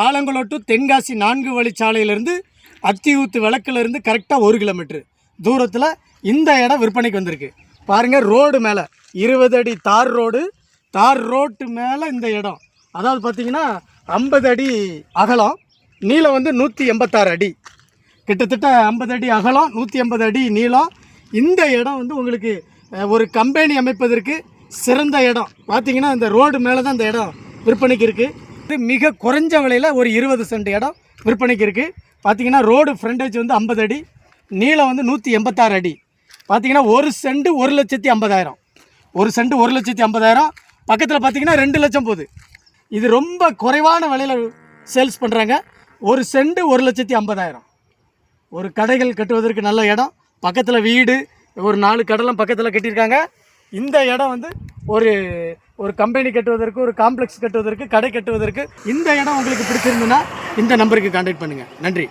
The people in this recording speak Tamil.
ஆலங்குளம் டு தென்காசி 4 வழிச்சாலையிலேருந்து அத்தியூத்து விளக்குலேருந்து கரெக்டாக 1 கிலோமீட்டர் தூரத்தில் இந்த இடம் விற்பனைக்கு வந்திருக்கு. பாருங்கள், ரோடு மேலே 20 அடி தார் ரோட்டு மேலே இந்த இடம். அதாவது பார்த்திங்கன்னா 50 அடி அகலம், நீளம் வந்து 186 அடி, கிட்டத்தட்ட 50 அடி அகலம், 180 அடி நீளம். இந்த இடம் வந்து உங்களுக்கு ஒரு கம்பெனி அமைப்பதற்கு சிறந்த இடம். பார்த்திங்கன்னா இந்த ரோடு மேலே தான் இந்த இடம் விற்பனைக்கு இருக்குது. இது மிக குறைஞ்ச விலையில் ஒரு 20 சென்ட் இடம் விற்பனைக்கு இருக்குது. பார்த்திங்கன்னா ரோடு ஃப்ரண்டேஜ் வந்து 50 அடி, நீளம் வந்து 186 அடி. பார்த்திங்கன்னா 1 சென்ட் 1,50,000, 1 சென்ட் 1,50,000. பக்கத்தில் பார்த்திங்கன்னா 2 லட்சம் போகுது. இது ரொம்ப குறைவான விலையில் சேல்ஸ் பண்ணுறாங்க. 1 சென்ட் 1,50,000. ஒரு கடைகள் கட்டுவதற்கு நல்ல இடம். பக்கத்தில் வீடு, ஒரு 4 கடைலாம் பக்கத்தில் கட்டியிருக்காங்க. இந்த இடம் வந்து ஒரு கம்பெனி கட்டுவதற்கு, ஒரு காம்ப்ளெக்ஸ் கட்டுவதற்கு, கடை கட்டுவதற்கு இந்த இடம் உங்களுக்கு பிடிச்சிருந்துன்னா இந்த நம்பருக்கு கான்டாக்ட் பண்ணுங்கள். நன்றி.